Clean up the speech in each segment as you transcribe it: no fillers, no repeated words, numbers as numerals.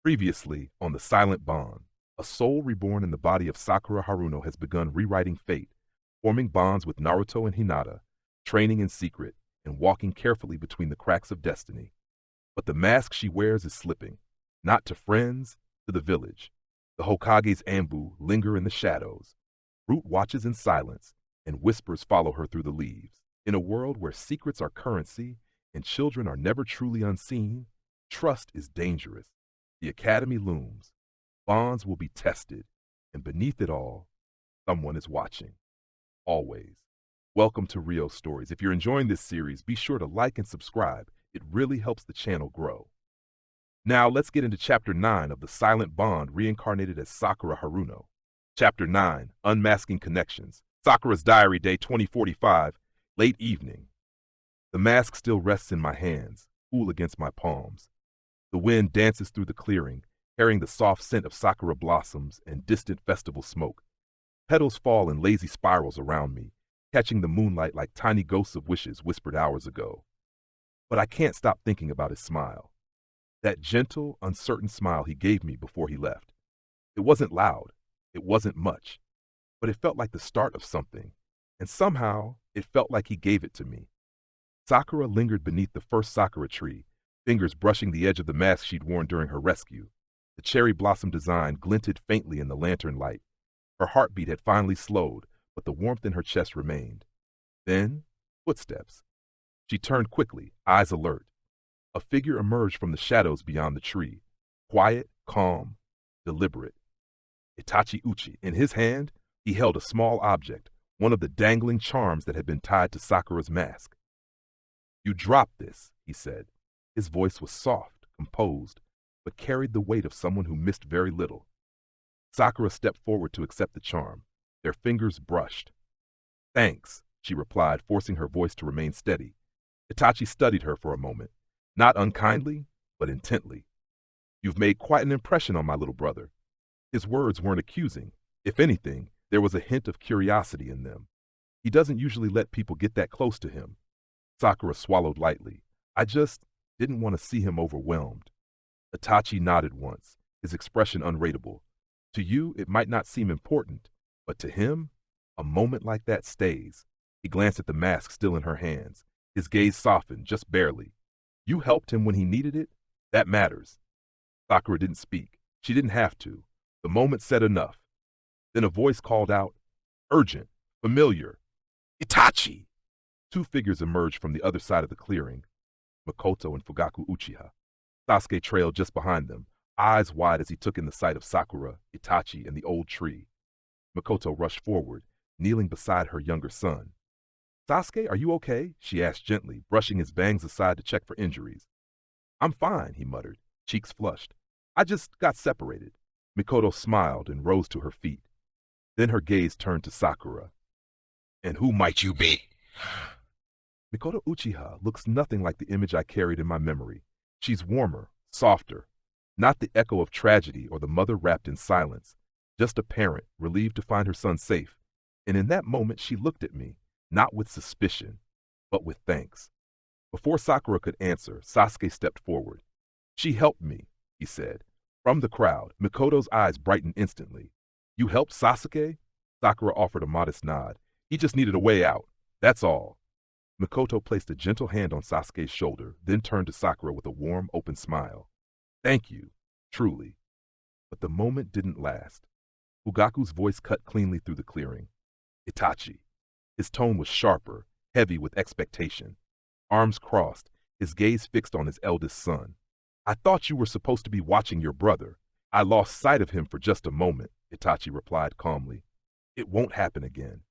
Previously on The Silent Bond, a soul reborn in the body of Sakura Haruno has begun rewriting fate, forming bonds with Naruto and Hinata, training in secret, and walking carefully between the cracks of destiny. But the mask she wears is slipping, not to friends, to the village. The Hokage's Anbu linger in the shadows. Root watches in silence, and whispers follow her through the leaves. In a world where secrets are currency and children are never truly unseen, trust is dangerous. The academy looms. Bonds will be tested, and beneath it all, someone is watching. Always. Welcome to Riow Stories. If you're enjoying this series, be sure to like and subscribe. It really helps the channel grow. Now let's get into Chapter 9 of The Silent Bond, reincarnated as Sakura Haruno. Chapter 9, Unmasking Connections. Sakura's Diary, Day 2045, late evening. The mask still rests in my hands, cool against my palms. The wind dances through the clearing, carrying the soft scent of sakura blossoms and distant festival smoke. Petals fall in lazy spirals around me, catching the moonlight like tiny ghosts of wishes whispered hours ago. But I can't stop thinking about his smile. That gentle, uncertain smile he gave me before he left. It wasn't loud, it wasn't much, but it felt like the start of something, and somehow it felt like he gave it to me. Sakura lingered beneath the first sakura tree, fingers brushing the edge of the mask she'd worn during her rescue. The cherry blossom design glinted faintly in the lantern light. Her heartbeat had finally slowed, but the warmth in her chest remained. Then, footsteps. She turned quickly, eyes alert. A figure emerged from the shadows beyond the tree, quiet, calm, deliberate. Itachi Uchi. In his hand, he held a small object, one of the dangling charms that had been tied to Sakura's mask. "You dropped this," he said. His voice was soft, composed, but carried the weight of someone who missed very little. Sakura stepped forward to accept the charm. Their fingers brushed. "Thanks," she replied, forcing her voice to remain steady. Itachi studied her for a moment, not unkindly, but intently. "You've made quite an impression on my little brother." His words weren't accusing. If anything, there was a hint of curiosity in them. He doesn't usually let people get that close to him. Sakura swallowed lightly. "I just didn't want to see him overwhelmed." Itachi nodded once, his expression unrateable. To you, it might not seem important, but to him, a moment like that stays. He glanced at the mask still in her hands. His gaze softened, just barely. "You helped him when he needed it? That matters." Sakura didn't speak. She didn't have to. The moment said enough. Then a voice called out, urgent, familiar. "Itachi!" Two figures emerged from the other side of the clearing. Makoto and Fugaku Uchiha. Sasuke trailed just behind them, eyes wide as he took in the sight of Sakura, Itachi, and the old tree. Makoto rushed forward, kneeling beside her younger son. "Sasuke, are you okay?" she asked gently, brushing his bangs aside to check for injuries. "I'm fine," he muttered, cheeks flushed. "I just got separated." Mikoto smiled and rose to her feet. Then her gaze turned to Sakura. "And who might you be?" Mikoto Uchiha looks nothing like the image I carried in my memory. She's warmer, softer, not the echo of tragedy or the mother wrapped in silence, just a parent relieved to find her son safe. And in that moment she looked at me, not with suspicion, but with thanks. Before Sakura could answer, Sasuke stepped forward. "She helped me," he said. From the crowd, Mikoto's eyes brightened instantly. "You helped Sasuke?" Sakura offered a modest nod. "He just needed a way out. That's all." Mikoto placed a gentle hand on Sasuke's shoulder, then turned to Sakura with a warm, open smile. "Thank you, truly." But the moment didn't last. Fugaku's voice cut cleanly through the clearing. "Itachi." His tone was sharper, heavy with expectation. Arms crossed, his gaze fixed on his eldest son. "I thought you were supposed to be watching your brother. I lost sight of him for just a moment," Itachi replied calmly. "It won't happen again."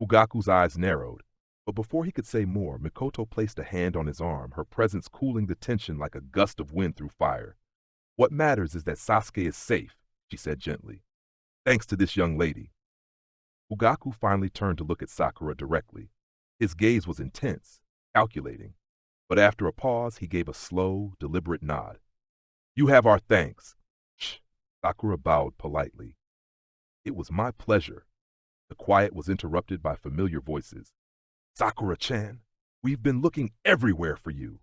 Fugaku's eyes narrowed. But before he could say more, Mikoto placed a hand on his arm, her presence cooling the tension like a gust of wind through fire. "What matters is that Sasuke is safe," she said gently. "Thanks to this young lady." Fugaku finally turned to look at Sakura directly. His gaze was intense, calculating. But after a pause, he gave a slow, deliberate nod. "You have our thanks." "Shh." Sakura bowed politely. "It was my pleasure." The quiet was interrupted by familiar voices. "Sakura-chan, we've been looking everywhere for you."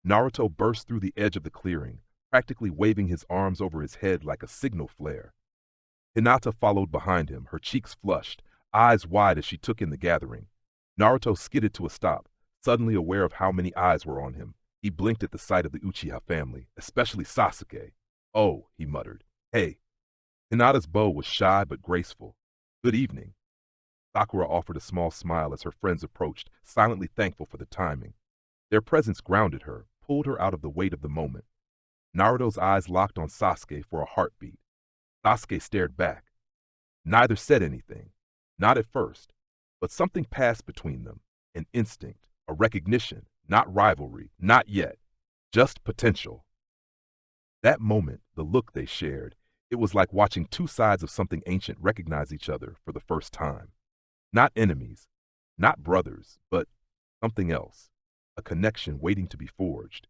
Naruto burst through the edge of the clearing, practically waving his arms over his head like a signal flare. Hinata followed behind him, her cheeks flushed, eyes wide as she took in the gathering. Naruto skidded to a stop, suddenly aware of how many eyes were on him. He blinked at the sight of the Uchiha family, especially Sasuke. "Oh," he muttered. "Hey." Hinata's bow was shy but graceful. "Good evening." Sakura offered a small smile as her friends approached, silently thankful for the timing. Their presence grounded her, pulled her out of the weight of the moment. Naruto's eyes locked on Sasuke for a heartbeat. Sasuke stared back. Neither said anything. Not at first. But something passed between them. An instinct, a recognition, not rivalry, not yet. Just potential. That moment, the look they shared, it was like watching two sides of something ancient recognize each other for the first time. Not enemies, not brothers, but something else. A connection waiting to be forged.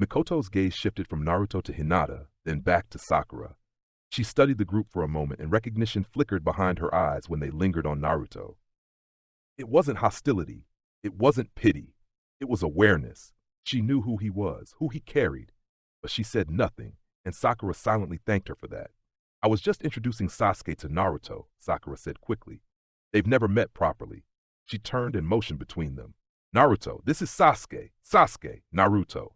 Mikoto's gaze shifted from Naruto to Hinata, then back to Sakura. She studied the group for a moment, and recognition flickered behind her eyes when they lingered on Naruto. It wasn't hostility. It wasn't pity. It was awareness. She knew who he was, who he carried. But she said nothing, and Sakura silently thanked her for that. "I was just introducing Sasuke to Naruto," Sakura said quickly. "They've never met properly." She turned and motioned between them. "Naruto, this is Sasuke. Sasuke, Naruto."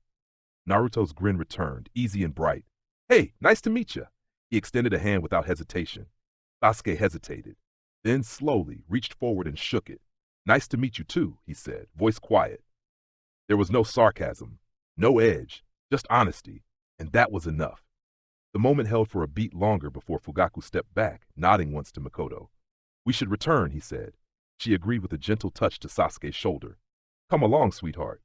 Naruto's grin returned, easy and bright. "Hey, nice to meet you." He extended a hand without hesitation. Sasuke hesitated, then slowly reached forward and shook it. "Nice to meet you too," he said, voice quiet. There was no sarcasm, no edge, just honesty, and that was enough. The moment held for a beat longer before Fugaku stepped back, nodding once to Mikoto. "We should return," he said. She agreed with a gentle touch to Sasuke's shoulder. "Come along, sweetheart."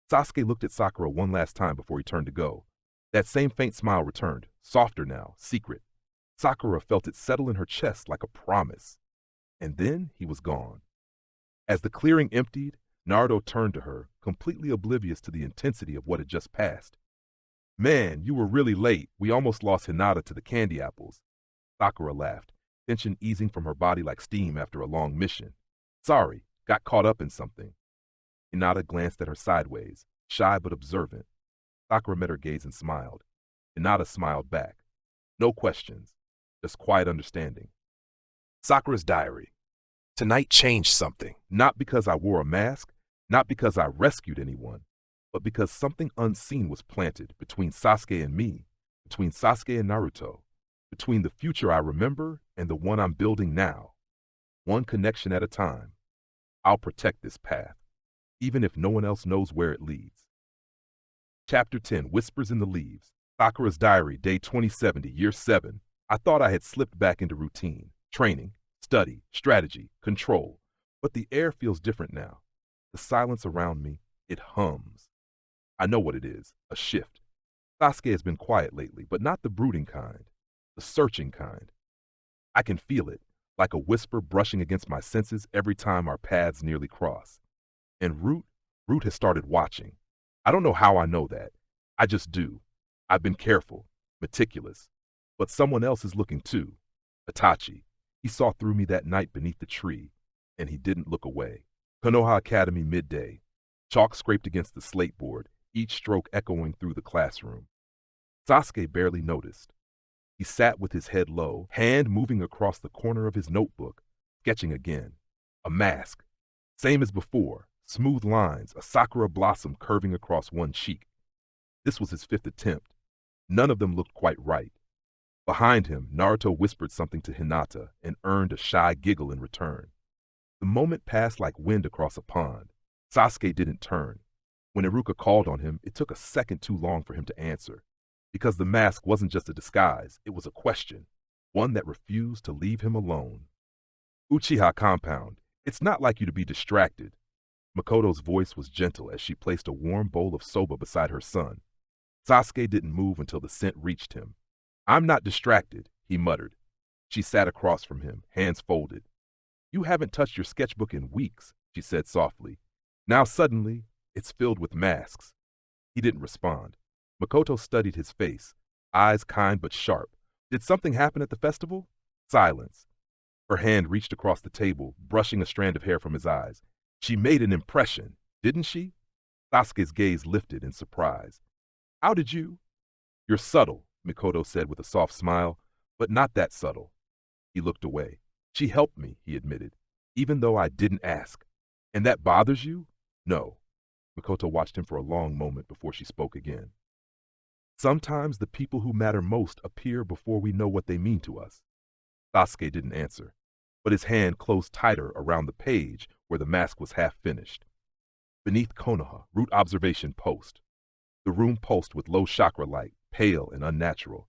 Sasuke looked at Sakura one last time before he turned to go. That same faint smile returned, softer now, secret. Sakura felt it settle in her chest like a promise. And then he was gone. As the clearing emptied, Naruto turned to her, completely oblivious to the intensity of what had just passed. "Man, you were really late. We almost lost Hinata to the candy apples." Sakura laughed, tension easing from her body like steam after a long mission. "Sorry, got caught up in something." Hinata glanced at her sideways, shy but observant. Sakura met her gaze and smiled. Hinata smiled back. No questions, just quiet understanding. Sakura's diary. Tonight changed something. Not because I wore a mask, not because I rescued anyone, but because something unseen was planted between Sasuke and me, between Sasuke and Naruto, between the future I remember and the one I'm building now. One connection at a time. I'll protect this path, even if no one else knows where it leads. Chapter 10, Whispers in the Leaves. Sakura's Diary, Day 2070, Year 7. I thought I had slipped back into routine, training, study, strategy, control. But the air feels different now. The silence around me, it hums. I know what it is, a shift. Sasuke has been quiet lately, but not the brooding kind, the searching kind. I can feel it, like a whisper brushing against my senses every time our paths nearly cross. And Root has started watching. I don't know how I know that. I just do. I've been careful, meticulous. But someone else is looking too. Itachi. He saw through me that night beneath the tree, and he didn't look away. Konoha Academy midday. Chalk scraped against the slate board, each stroke echoing through the classroom. Sasuke barely noticed. He sat with his head low, hand moving across the corner of his notebook, sketching again. A mask. Same as before, smooth lines, a sakura blossom curving across one cheek. This was his 5th attempt. None of them looked quite right. Behind him, Naruto whispered something to Hinata and earned a shy giggle in return. The moment passed like wind across a pond. Sasuke didn't turn. When Iruka called on him, it took a second too long for him to answer. Because the mask wasn't just a disguise, it was a question. One that refused to leave him alone. Uchiha compound. It's not like you to be distracted. Makoto's voice was gentle as she placed a warm bowl of soba beside her son. Sasuke didn't move until the scent reached him. I'm not distracted, he muttered. She sat across from him, hands folded. You haven't touched your sketchbook in weeks, she said softly. Now suddenly, it's filled with masks. He didn't respond. Makoto studied his face, eyes kind but sharp. Did something happen at the festival? Silence. Her hand reached across the table, brushing a strand of hair from his eyes. She made an impression, didn't she? Sasuke's gaze lifted in surprise. How did you? You're subtle, Mikoto said with a soft smile, but not that subtle. He looked away. She helped me, he admitted, even though I didn't ask. And that bothers you? No. Mikoto watched him for a long moment before she spoke again. Sometimes the people who matter most appear before we know what they mean to us. Sasuke didn't answer, but his hand closed tighter around the page where the mask was half finished. Beneath Konoha, root observation post. The room pulsed with low chakra light, pale and unnatural.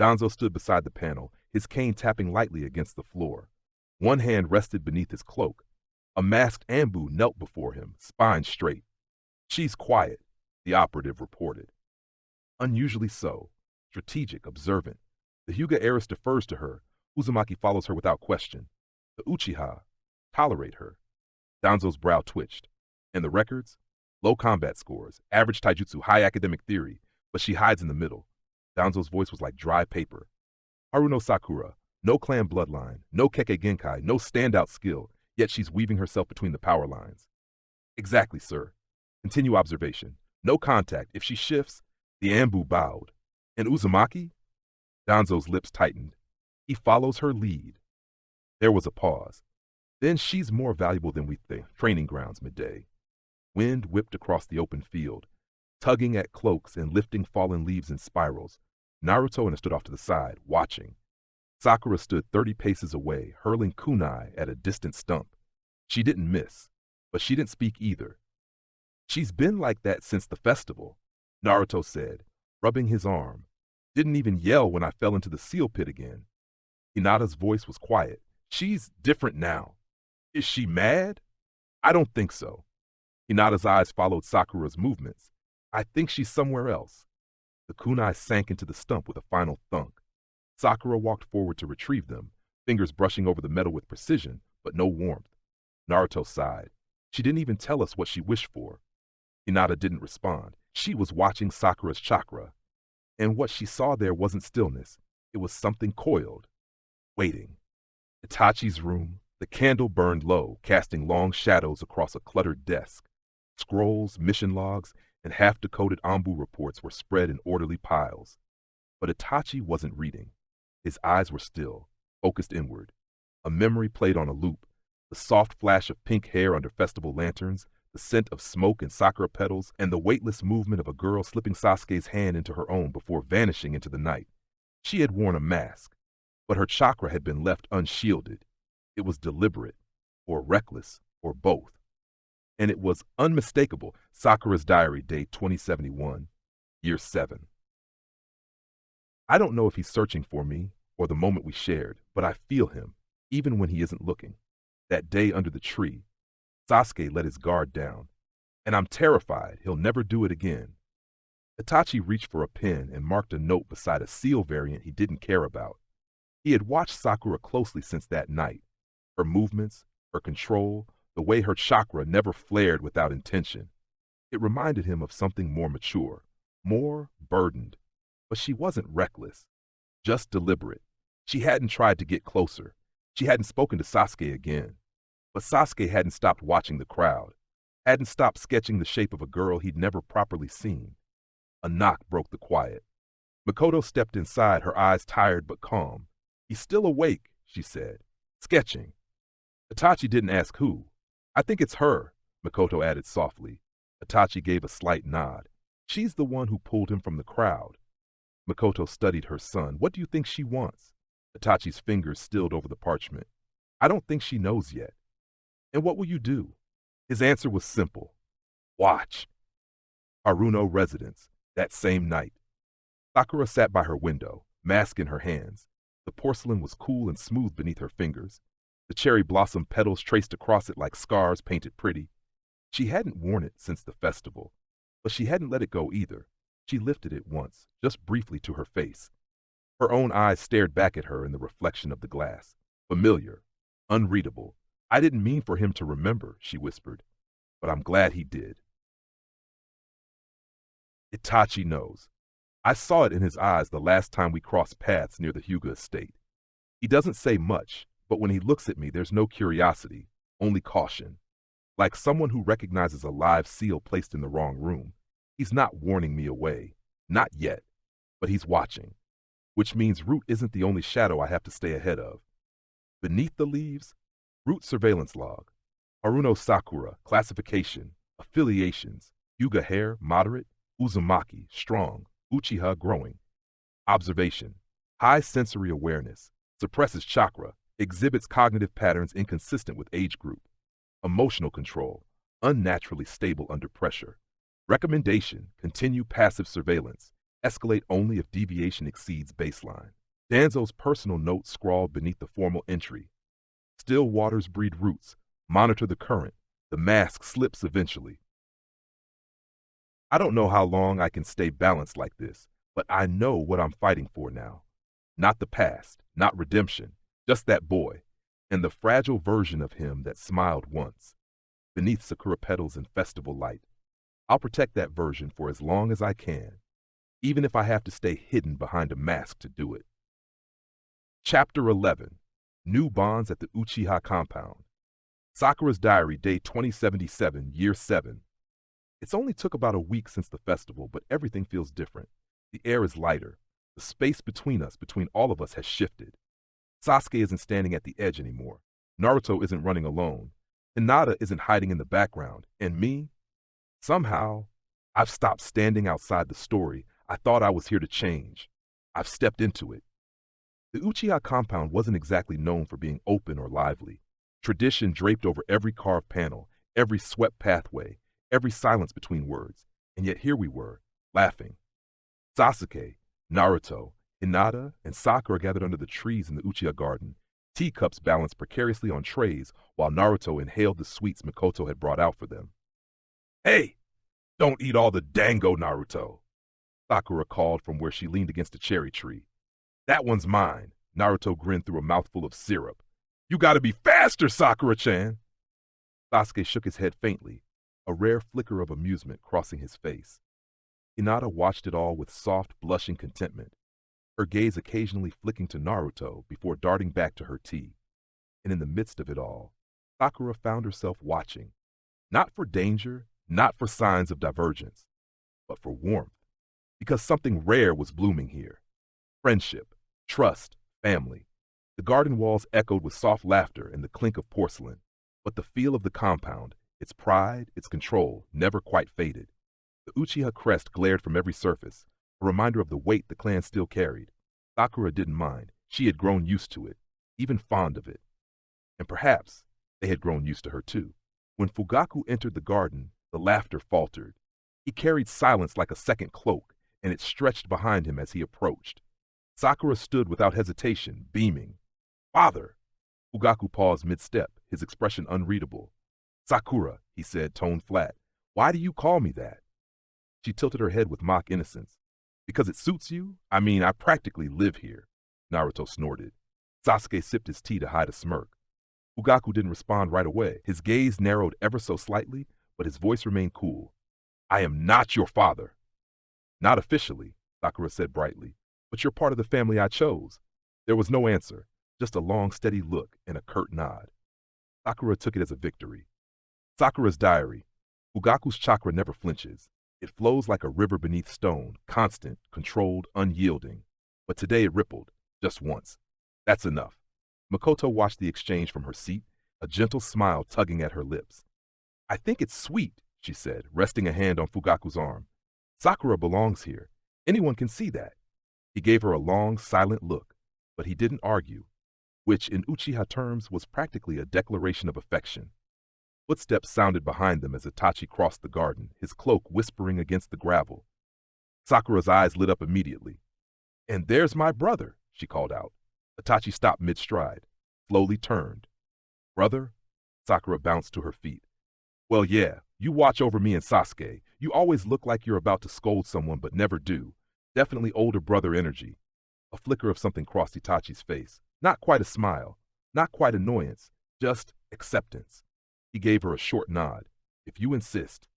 Danzo stood beside the panel, his cane tapping lightly against the floor. One hand rested beneath his cloak. A masked Anbu knelt before him, spine straight. She's quiet, the operative reported. Unusually so, strategic, observant. The Hyuga heiress defers to her. Uzumaki follows her without question. The Uchiha tolerate her. Danzo's brow twitched. And the records? Low combat scores, average taijutsu, high academic theory, but she hides in the middle. Danzo's voice was like dry paper. Haruno Sakura, no clan bloodline, no Kekkei Genkai, no standout skill, yet she's weaving herself between the power lines. Exactly, sir. Continue observation. No contact. If she shifts, the Anbu bowed. And Uzumaki? Danzo's lips tightened. He follows her lead. There was a pause. Then she's more valuable than we think. Training grounds midday. Wind whipped across the open field, tugging at cloaks and lifting fallen leaves in spirals. Naruto and I stood off to the side, watching. Sakura stood 30 paces away, hurling kunai at a distant stump. She didn't miss, but she didn't speak either. She's been like that since the festival, Naruto said, rubbing his arm. Didn't even yell when I fell into the seal pit again. Hinata's voice was quiet. She's different now. Is she mad? I don't think so. Hinata's eyes followed Sakura's movements. I think she's somewhere else. The kunai sank into the stump with a final thunk. Sakura walked forward to retrieve them, fingers brushing over the metal with precision, but no warmth. Naruto sighed. She didn't even tell us what she wished for. Hinata didn't respond. She was watching Sakura's chakra. And what she saw there wasn't stillness. It was something coiled, waiting. Itachi's room, the candle burned low, casting long shadows across a cluttered desk. Scrolls, mission logs, and half-decoded Anbu reports were spread in orderly piles. But Itachi wasn't reading. His eyes were still, focused inward. A memory played on a loop, the soft flash of pink hair under festival lanterns, the scent of smoke and sakura petals, and the weightless movement of a girl slipping Sasuke's hand into her own before vanishing into the night. She had worn a mask, but her chakra had been left unshielded. It was deliberate, or reckless, or both. And it was unmistakable. Sakura's diary, date 2071, year 7. I don't know if he's searching for me or the moment we shared, but I feel him, even when he isn't looking. That day under the tree, Sasuke let his guard down, and I'm terrified he'll never do it again. Itachi reached for a pen and marked a note beside a seal variant he didn't care about. He had watched Sakura closely since that night. Her movements, her control, the way her chakra never flared without intention. It reminded him of something more mature, more burdened. But she wasn't reckless, just deliberate. She hadn't tried to get closer. She hadn't spoken to Sasuke again. But Sasuke hadn't stopped watching the crowd, hadn't stopped sketching the shape of a girl he'd never properly seen. A knock broke the quiet. Mikoto stepped inside, her eyes tired but calm. He's still awake, she said, sketching. Itachi didn't ask who. I think it's her, Mikoto added softly. Itachi gave a slight nod. She's the one who pulled him from the crowd. Mikoto studied her son. What do you think she wants? Itachi's fingers stilled over the parchment. I don't think she knows yet. And what will you do? His answer was simple. Watch. Haruno residence, that same night. Sakura sat by her window, mask in her hands. The porcelain was cool and smooth beneath her fingers. The cherry blossom petals traced across it like scars painted pretty. She hadn't worn it since the festival, but she hadn't let it go either. She lifted it once, just briefly to her face. Her own eyes stared back at her in the reflection of the glass. Familiar, unreadable. I didn't mean for him to remember, she whispered, but I'm glad he did. Itachi knows. I saw it in his eyes the last time we crossed paths near the Hyuga estate. He doesn't say much, but when he looks at me, there's no curiosity, only caution. Like someone who recognizes a live seal placed in the wrong room. He's not warning me away. Not yet. but he's watching, which means Root isn't the only shadow I have to stay ahead of. Beneath the leaves, Root surveillance log. Haruno Sakura, classification, affiliations, Yuga hair, moderate, Uzumaki, strong, Uchiha, growing. Observation, high sensory awareness, suppresses chakra, exhibits cognitive patterns inconsistent with age group. Emotional control, unnaturally stable under pressure. Recommendation, continue passive surveillance, escalate only if deviation exceeds baseline. Danzo's personal note scrawled beneath the formal entry. Still waters breed roots, monitor the current, the mask slips eventually. I don't know how long I can stay balanced like this, but I know what I'm fighting for now. Not the past, not redemption, just that boy, and the fragile version of him that smiled once. Beneath Sakura petals and festival light, I'll protect that version for as long as I can, even if I have to stay hidden behind a mask to do it. Chapter 11. New Bonds at the Uchiha Compound. Sakura's Diary, day 2077, year 7. It's only took about a week since the festival, but everything feels different. The air is lighter. The space between us, between all of us, has shifted. Sasuke isn't standing at the edge anymore. Naruto isn't running alone. Hinata isn't hiding in the background. And me? Somehow, I've stopped standing outside the story I thought I was here to change. I've stepped into it. The Uchiha compound wasn't exactly known for being open or lively. Tradition draped over every carved panel, every swept pathway, every silence between words. And yet here we were, laughing. Sasuke, Naruto, Hinata, and Sakura gathered under the trees in the Uchiha garden, teacups balanced precariously on trays while Naruto inhaled the sweets Mikoto had brought out for them. "Hey, don't eat all the dango, Naruto," Sakura called from where she leaned against a cherry tree. "That one's mine." Naruto grinned through a mouthful of syrup. "You gotta be faster, Sakura-chan." Sasuke shook his head faintly, a rare flicker of amusement crossing his face. Hinata watched it all with soft, blushing contentment, her gaze occasionally flicking to Naruto before darting back to her tea. And in the midst of it all, Sakura found herself watching, not for danger, not for signs of divergence, but for warmth, because something rare was blooming here. Friendship, trust, family. The garden walls echoed with soft laughter and the clink of porcelain, but the feel of the compound, its pride, its control, never quite faded. The Uchiha crest glared from every surface, a reminder of the weight the clan still carried. Sakura didn't mind. She had grown used to it, even fond of it. And perhaps they had grown used to her too. When Fugaku entered the garden, the laughter faltered. He carried silence like a second cloak, and it stretched behind him as he approached. Sakura stood without hesitation, beaming. "Father!" Fugaku paused mid-step, his expression unreadable. "Sakura," he said, tone flat. "Why do you call me that?" She tilted her head with mock innocence. "Because it suits you? I mean, I practically live here," Naruto snorted. Sasuke sipped his tea to hide a smirk. Fugaku didn't respond right away. His gaze narrowed ever so slightly, but his voice remained cool. "I am not your father." "Not officially," Sakura said brightly, "but you're part of the family I chose." There was no answer, just a long, steady look and a curt nod. Sakura took it as a victory. Sakura's Diary. Fugaku's chakra never flinches. It flows like a river beneath stone, constant, controlled, unyielding. But today it rippled, just once. That's enough. Mikoto watched the exchange from her seat, a gentle smile tugging at her lips. "I think it's sweet," she said, resting a hand on Fugaku's arm. "Sakura belongs here. Anyone can see that." He gave her a long, silent look, but he didn't argue, which in Uchiha terms was practically a declaration of affection. Footsteps sounded behind them as Itachi crossed the garden, his cloak whispering against the gravel. Sakura's eyes lit up immediately. "And there's my brother," she called out. Itachi stopped mid-stride, slowly turned. "Brother?" Sakura bounced to her feet. "Well, yeah, you watch over me and Sasuke. You always look like you're about to scold someone but never do. Definitely older brother energy." A flicker of something crossed Itachi's face. Not quite a smile, not quite annoyance, just acceptance. He gave her a short nod. "If you insist."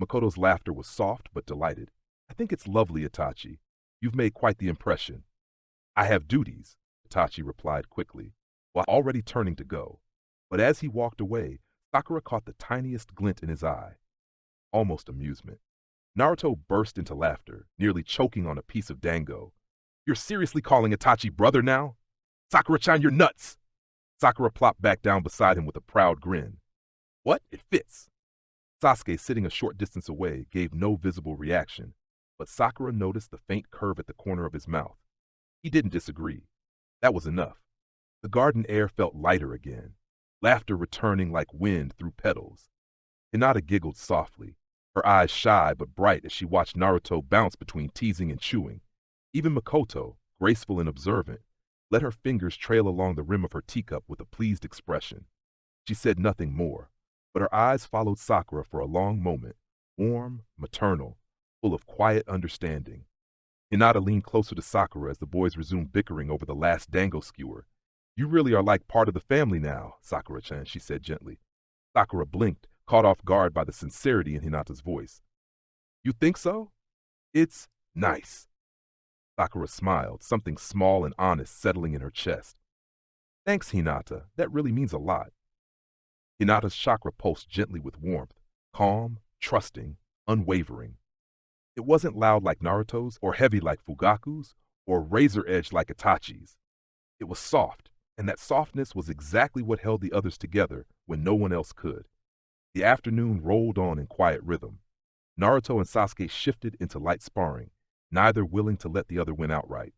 Makoto's laughter was soft but delighted. "I think it's lovely, Itachi. You've made quite the impression." "I have duties," Itachi replied quickly, while already turning to go. But as he walked away, Sakura caught the tiniest glint in his eye. Almost amusement. Naruto burst into laughter, nearly choking on a piece of dango. You're seriously calling Itachi brother now? Sakura-chan, you're nuts! Sakura plopped back down beside him with a proud grin. What? It fits. Sasuke, sitting a short distance away, gave no visible reaction, but Sakura noticed the faint curve at the corner of his mouth. He didn't disagree. That was enough. The garden air felt lighter again, laughter returning like wind through petals. Hinata giggled softly, her eyes shy but bright as she watched Naruto bounce between teasing and chewing. Even Makoto, graceful and observant, let her fingers trail along the rim of her teacup with a pleased expression. She said nothing more, but her eyes followed Sakura for a long moment, warm, maternal, full of quiet understanding. Hinata leaned closer to Sakura as the boys resumed bickering over the last dango skewer. You really are like part of the family now, Sakura-chan, she said gently. Sakura blinked, caught off guard by the sincerity in Hinata's voice. You think so? It's nice. Sakura smiled, something small and honest settling in her chest. Thanks, Hinata. That really means a lot. Hinata's chakra pulsed gently with warmth, calm, trusting, unwavering. It wasn't loud like Naruto's, or heavy like Fugaku's, or razor-edged like Itachi's. It was soft, and that softness was exactly what held the others together when no one else could. The afternoon rolled on in quiet rhythm. Naruto and Sasuke shifted into light sparring, neither willing to let the other win outright.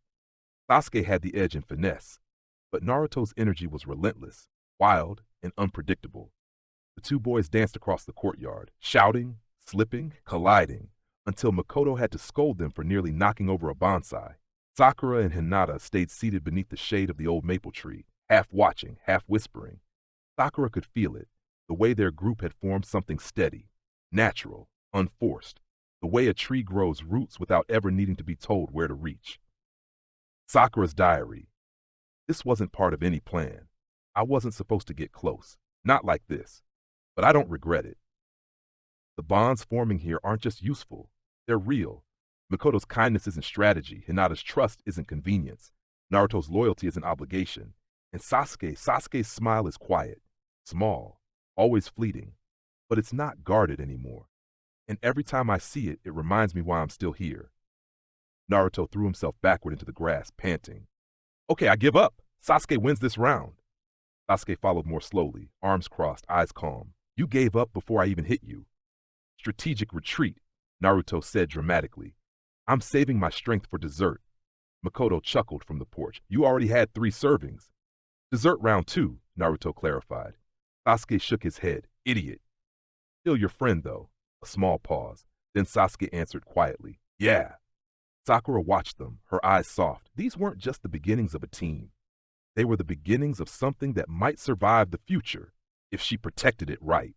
Sasuke had the edge in finesse, but Naruto's energy was relentless, wild, and unpredictable. The two boys danced across the courtyard, shouting, slipping, colliding, until Makoto had to scold them for nearly knocking over a bonsai. Sakura and Hinata stayed seated beneath the shade of the old maple tree, half watching, half whispering. Sakura could feel it, the way their group had formed something steady, natural, unforced, the way a tree grows roots without ever needing to be told where to reach. Sakura's diary. This wasn't part of any plan. I wasn't supposed to get close, not like this, but I don't regret it. The bonds forming here aren't just useful, they're real. Makoto's kindness isn't strategy, Hinata's trust isn't convenience, Naruto's loyalty isn't obligation, and Sasuke's smile is quiet, small, always fleeting, but it's not guarded anymore. And every time I see it, it reminds me why I'm still here. Naruto threw himself backward into the grass, panting. Okay, I give up. Sasuke wins this round. Sasuke followed more slowly, arms crossed, eyes calm. You gave up before I even hit you. Strategic retreat, Naruto said dramatically. I'm saving my strength for dessert. Makoto chuckled from the porch. You already had 3 servings. Dessert round 2, Naruto clarified. Sasuke shook his head. Idiot. Still your friend, though. A small pause. Then Sasuke answered quietly. Yeah. Sakura watched them, her eyes soft. These weren't just the beginnings of a team. They were the beginnings of something that might survive the future if she protected it right.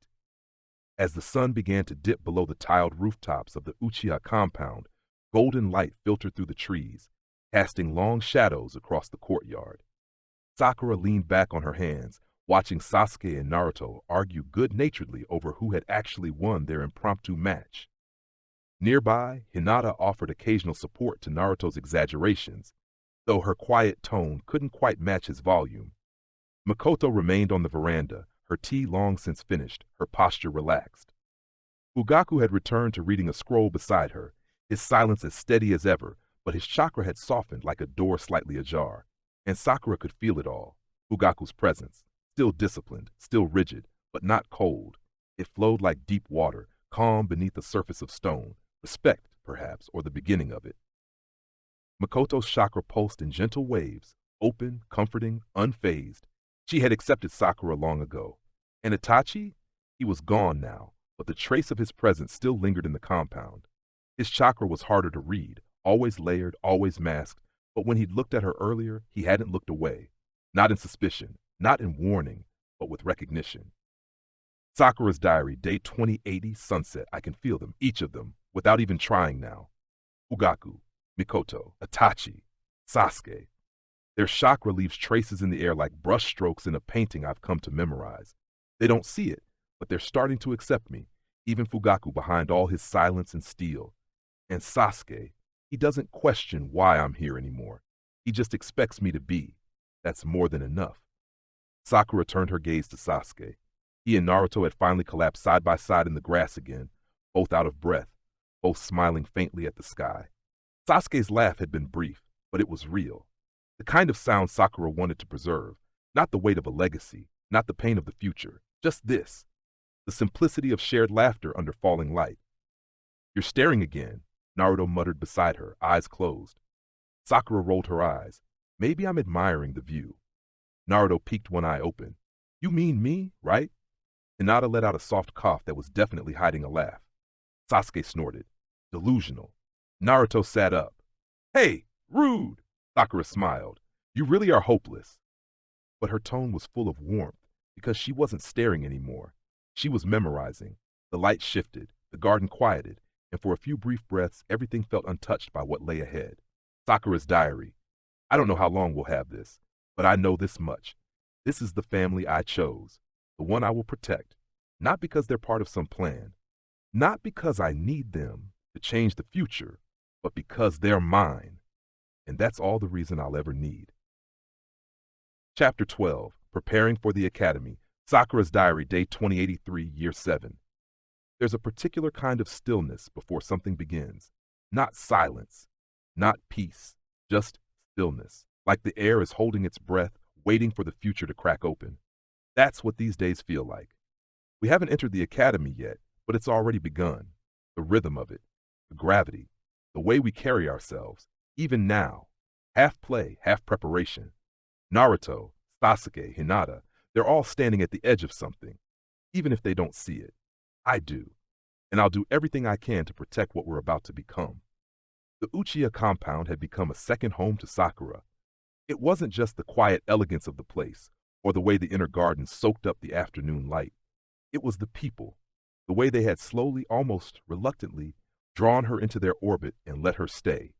As the sun began to dip below the tiled rooftops of the Uchiha compound, golden light filtered through the trees, casting long shadows across the courtyard. Sakura leaned back on her hands, watching Sasuke and Naruto argue good-naturedly over who had actually won their impromptu match. Nearby, Hinata offered occasional support to Naruto's exaggerations, though her quiet tone couldn't quite match his volume. Makoto remained on the veranda, her tea long since finished, her posture relaxed. Fugaku had returned to reading a scroll beside her, his silence as steady as ever, but his chakra had softened like a door slightly ajar, and Sakura could feel it all, Fugaku's presence, still disciplined, still rigid, but not cold. It flowed like deep water, calm beneath the surface of stone, respect, perhaps, or the beginning of it. Makoto's chakra pulsed in gentle waves, open, comforting, unfazed. She had accepted Sakura long ago. And Itachi? He was gone now, but the trace of his presence still lingered in the compound. His chakra was harder to read, always layered, always masked, but when he'd looked at her earlier, he hadn't looked away. Not in suspicion, not in warning, but with recognition. Sakura's diary, day 2080, sunset. I can feel them, each of them, without even trying now. Fugaku, Mikoto, Itachi, Sasuke. Their chakra leaves traces in the air like brush strokes in a painting I've come to memorize. They don't see it, but they're starting to accept me, even Fugaku behind all his silence and steel. And Sasuke, he doesn't question why I'm here anymore. He just expects me to be. That's more than enough. Sakura turned her gaze to Sasuke. He and Naruto had finally collapsed side by side in the grass again, both out of breath, both smiling faintly at the sky. Sasuke's laugh had been brief, but it was real. The kind of sound Sakura wanted to preserve, not the weight of a legacy, not the pain of the future, just this, the simplicity of shared laughter under falling light. "You're staring again," Naruto muttered beside her, eyes closed. Sakura rolled her eyes. "Maybe I'm admiring the view." Naruto peeked one eye open. "You mean me, right?" Hinata let out a soft cough that was definitely hiding a laugh. Sasuke snorted. "Delusional." Naruto sat up. "Hey, rude!" Sakura smiled. "You really are hopeless." But her tone was full of warmth because she wasn't staring anymore. She was memorizing. The light shifted, the garden quieted, and for a few brief breaths, everything felt untouched by what lay ahead. Sakura's diary. "I don't know how long we'll have this, but I know this much. This is the family I chose, the one I will protect, not because they're part of some plan, not because I need them to change the future, but because they're mine. And that's all the reason I'll ever need." Chapter 12, Preparing for the Academy, Sakura's Diary, Day 2083, Year 7. There's a particular kind of stillness before something begins. Not silence, not peace, just stillness, like the air is holding its breath, waiting for the future to crack open. That's what these days feel like. We haven't entered the academy yet, but it's already begun. The rhythm of it, the gravity, the way we carry ourselves, even now, half play, half preparation. Naruto, Sasuke, Hinata, they're all standing at the edge of something, even if they don't see it. I do, and I'll do everything I can to protect what we're about to become. The Uchiha compound had become a second home to Sakura. It wasn't just the quiet elegance of the place, or the way the inner garden soaked up the afternoon light. It was the people, the way they had slowly, almost reluctantly, drawn her into their orbit and let her stay.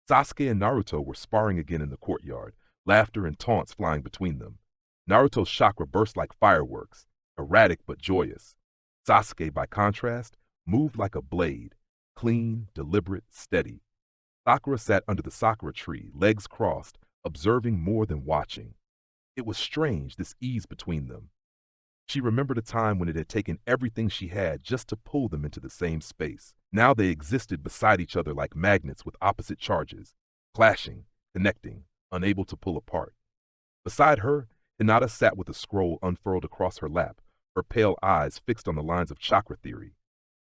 Sasuke and Naruto were sparring again in the courtyard, laughter and taunts flying between them. Naruto's chakra burst like fireworks, erratic but joyous. Sasuke, by contrast, moved like a blade, clean, deliberate, steady. Sakura sat under the sakura tree, legs crossed, observing more than watching. It was strange, this ease between them. She remembered a time when it had taken everything she had just to pull them into the same space. Now they existed beside each other like magnets with opposite charges, clashing, connecting, unable to pull apart. Beside her, Hinata sat with a scroll unfurled across her lap, her pale eyes fixed on the lines of chakra theory.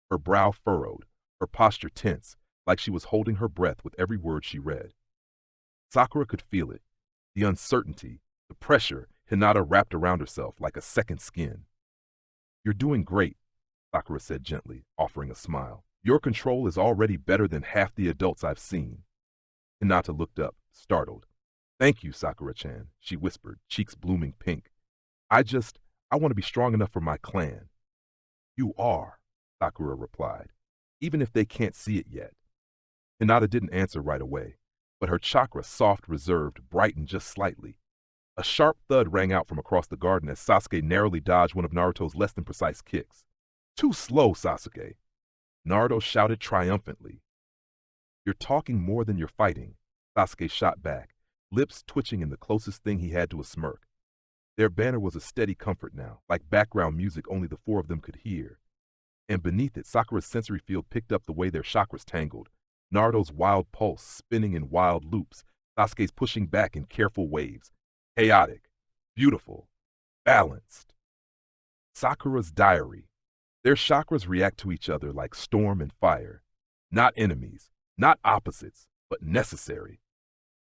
Her brow furrowed, her posture tense, like she was holding her breath with every word she read. Sakura could feel it, the uncertainty, the pressure Hinata wrapped around herself like a second skin. "You're doing great," Sakura said gently, offering a smile. "Your control is already better than half the adults I've seen." Hinata looked up, startled. "Thank you, Sakura-chan," she whispered, cheeks blooming pink. I want to be strong enough for my clan." "You are," Sakura replied, "even if they can't see it yet." Hinata didn't answer right away, but her chakra, soft, reserved, brightened just slightly. A sharp thud rang out from across the garden as Sasuke narrowly dodged one of Naruto's less than precise kicks. "Too slow, Sasuke!" Naruto shouted triumphantly. "You're talking more than you're fighting," Sasuke shot back, lips twitching in the closest thing he had to a smirk. Their banner was a steady comfort now, like background music only the four of them could hear. And beneath it, Sakura's sensory field picked up the way their chakras tangled. Naruto's wild pulse spinning in wild loops, Sasuke's pushing back in careful waves. Chaotic, beautiful, balanced. Sakura's diary. Their chakras react to each other like storm and fire. Not enemies, not opposites, but necessary.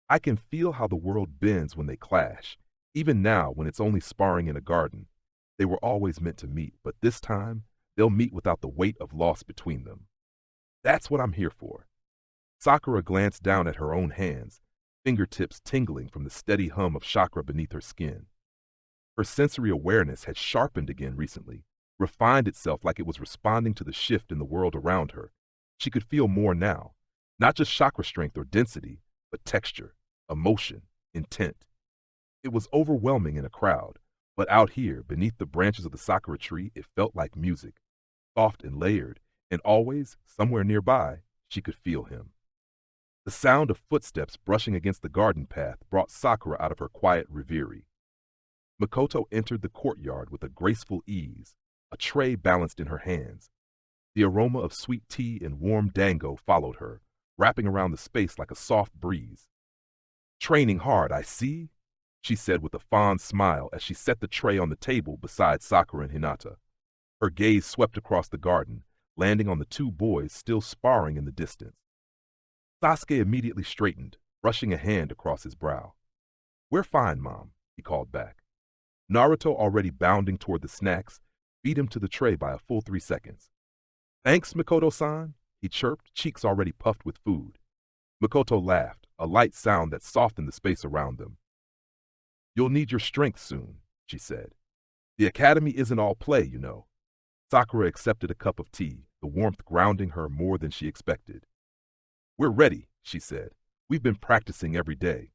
I can feel how the world bends when they clash. Even now, when it's only sparring in a garden. They were always meant to meet, but this time, they'll meet without the weight of loss between them. That's what I'm here for. Sakura glanced down at her own hands, fingertips tingling from the steady hum of chakra beneath her skin. Her sensory awareness had sharpened again recently, refined itself like it was responding to the shift in the world around her. She could feel more now, not just chakra strength or density, but texture, emotion, intent. It was overwhelming in a crowd, but out here, beneath the branches of the sakura tree, it felt like music, soft and layered, and always, somewhere nearby, she could feel him. The sound of footsteps brushing against the garden path brought Sakura out of her quiet reverie. Makoto entered the courtyard with a graceful ease, a tray balanced in her hands. The aroma of sweet tea and warm dango followed her, wrapping around the space like a soft breeze. "Training hard, I see," she said with a fond smile as she set the tray on the table beside Sakura and Hinata. Her gaze swept across the garden, landing on the two boys still sparring in the distance. Sasuke immediately straightened, brushing a hand across his brow. "We're fine, Mom," he called back. Naruto, already bounding toward the snacks, beat him to the tray by a full 3 seconds. "Thanks, Mikoto-san," he chirped, cheeks already puffed with food. Mikoto laughed, a light sound that softened the space around them. "You'll need your strength soon," she said. "The academy isn't all play, you know." Sakura accepted a cup of tea, the warmth grounding her more than she expected. "We're ready," she said. "We've been practicing every day."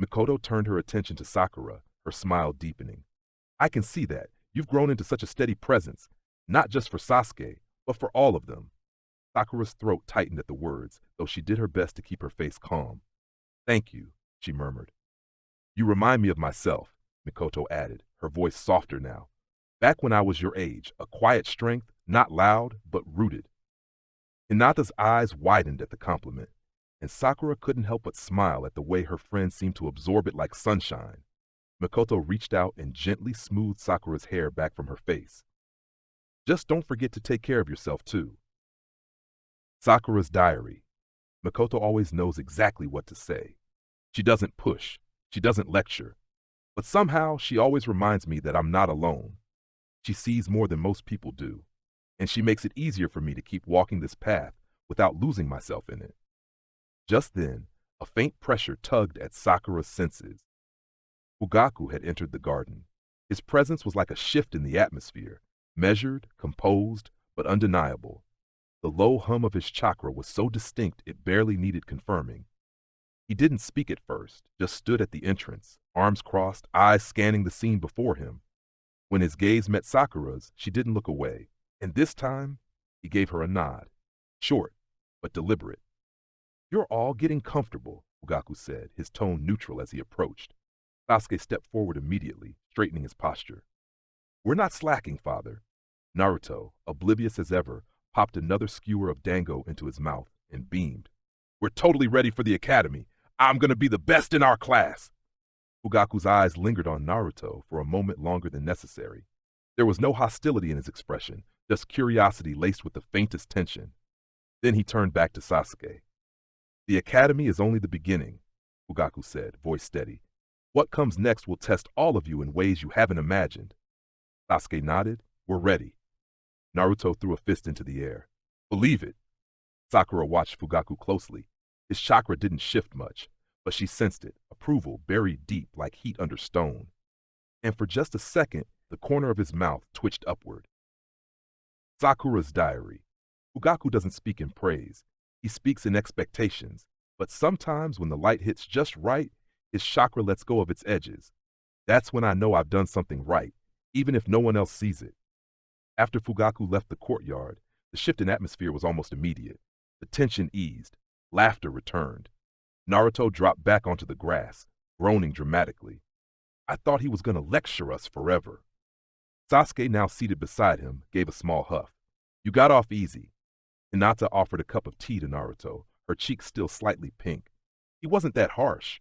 Mikoto turned her attention to Sakura, her smile deepening. "I can see that. You've grown into such a steady presence, not just for Sasuke, but for all of them." Sakura's throat tightened at the words, though she did her best to keep her face calm. "Thank you," she murmured. "You remind me of myself," Mikoto added, her voice softer now. "Back when I was your age, a quiet strength, not loud, but rooted." Hinata's eyes widened at the compliment, and Sakura couldn't help but smile at the way her friend seemed to absorb it like sunshine. Mikoto reached out and gently smoothed Sakura's hair back from her face. "Just don't forget to take care of yourself, too." Sakura's diary. Mikoto always knows exactly what to say. She doesn't push. She doesn't lecture. But somehow she always reminds me that I'm not alone. She sees more than most people do, and she makes it easier for me to keep walking this path without losing myself in it. Just then, a faint pressure tugged at Sakura's senses. Fugaku had entered the garden. His presence was like a shift in the atmosphere, measured, composed, but undeniable. The low hum of his chakra was so distinct it barely needed confirming. He didn't speak at first, just stood at the entrance, arms crossed, eyes scanning the scene before him. When his gaze met Sakura's, she didn't look away, and this time he gave her a nod, short but deliberate. "You're all getting comfortable," Fugaku said, his tone neutral as he approached. Sasuke stepped forward immediately, straightening his posture. "We're not slacking, father." Naruto, oblivious as ever, popped another skewer of dango into his mouth and beamed. "We're totally ready for the academy. I'm gonna be the best in our class." Fugaku's eyes lingered on Naruto for a moment longer than necessary. There was no hostility in his expression, just curiosity laced with the faintest tension. Then he turned back to Sasuke. "The academy is only the beginning," Fugaku said, voice steady. "What comes next will test all of you in ways you haven't imagined." Sasuke nodded. "We're ready." Naruto threw a fist into the air. "Believe it." Sakura watched Fugaku closely. His chakra didn't shift much, but she sensed it, approval buried deep like heat under stone. And for just a second, the corner of his mouth twitched upward. Sakura's diary. Fugaku doesn't speak in praise. He speaks in expectations, but sometimes when the light hits just right, his chakra lets go of its edges. That's when I know I've done something right, even if no one else sees it. After Fugaku left the courtyard, the shift in atmosphere was almost immediate. The tension eased. Laughter returned. Naruto dropped back onto the grass, groaning dramatically. I thought he was going to lecture us forever. Sasuke, now seated beside him, gave a small huff. "You got off easy." Hinata offered a cup of tea to Naruto, her cheeks still slightly pink. "He wasn't that harsh."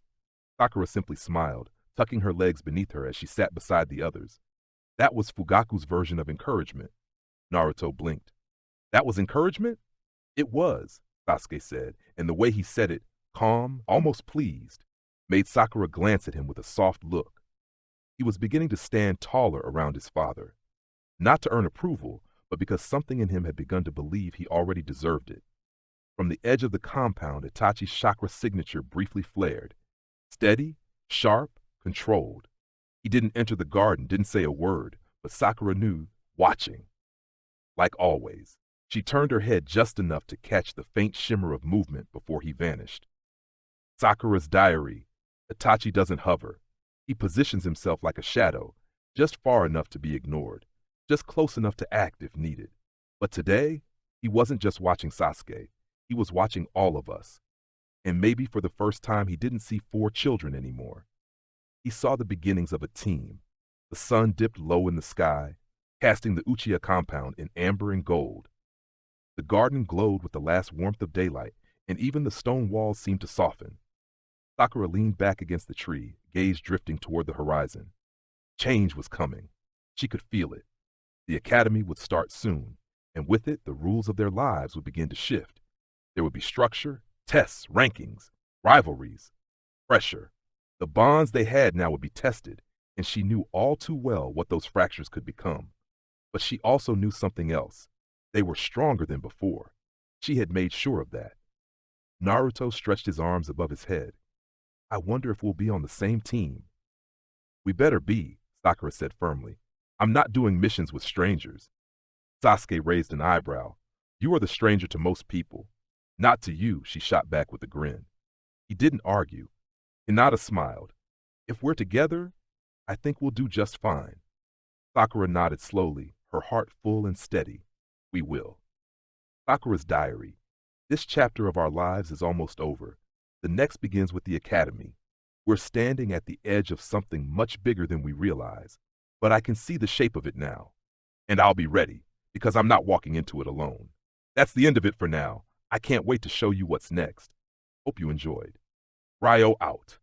Sakura simply smiled, tucking her legs beneath her as she sat beside the others. That was Fugaku's version of encouragement. Naruto blinked. "That was encouragement?" "It was," Sasuke said, and the way he said it, calm, almost pleased, made Sakura glance at him with a soft look. He was beginning to stand taller around his father. Not to earn approval, but because something in him had begun to believe he already deserved it. From the edge of the compound, Itachi's chakra signature briefly flared. Steady, sharp, controlled. He didn't enter the garden, didn't say a word, but Sakura knew, watching. Like always, she turned her head just enough to catch the faint shimmer of movement before he vanished. Sakura's diary. Itachi doesn't hover. He positions himself like a shadow, just far enough to be ignored, just close enough to act if needed. But today, he wasn't just watching Sasuke. He was watching all of us. And maybe for the first time, he didn't see 4 children anymore. He saw the beginnings of a team. The sun dipped low in the sky, casting the Uchiha compound in amber and gold. The garden glowed with the last warmth of daylight, and even the stone walls seemed to soften. Sakura leaned back against the tree, gaze drifting toward the horizon. Change was coming. She could feel it. The academy would start soon, and with it, the rules of their lives would begin to shift. There would be structure, tests, rankings, rivalries, pressure. The bonds they had now would be tested, and she knew all too well what those fractures could become. But she also knew something else. They were stronger than before. She had made sure of that. Naruto stretched his arms above his head. I wonder if we'll be on the same team. We better be, Sakura said firmly. I'm not doing missions with strangers. Sasuke raised an eyebrow. You are the stranger to most people. Not to you, she shot back with a grin. He didn't argue. Hinata smiled. If we're together, I think we'll do just fine. Sakura nodded slowly, her heart full and steady. We will. Sakura's diary. This chapter of our lives is almost over. The next begins with the academy. We're standing at the edge of something much bigger than we realize, but I can see the shape of it now. And I'll be ready, because I'm not walking into it alone. That's the end of it for now. I can't wait to show you what's next. Hope you enjoyed. Riow out.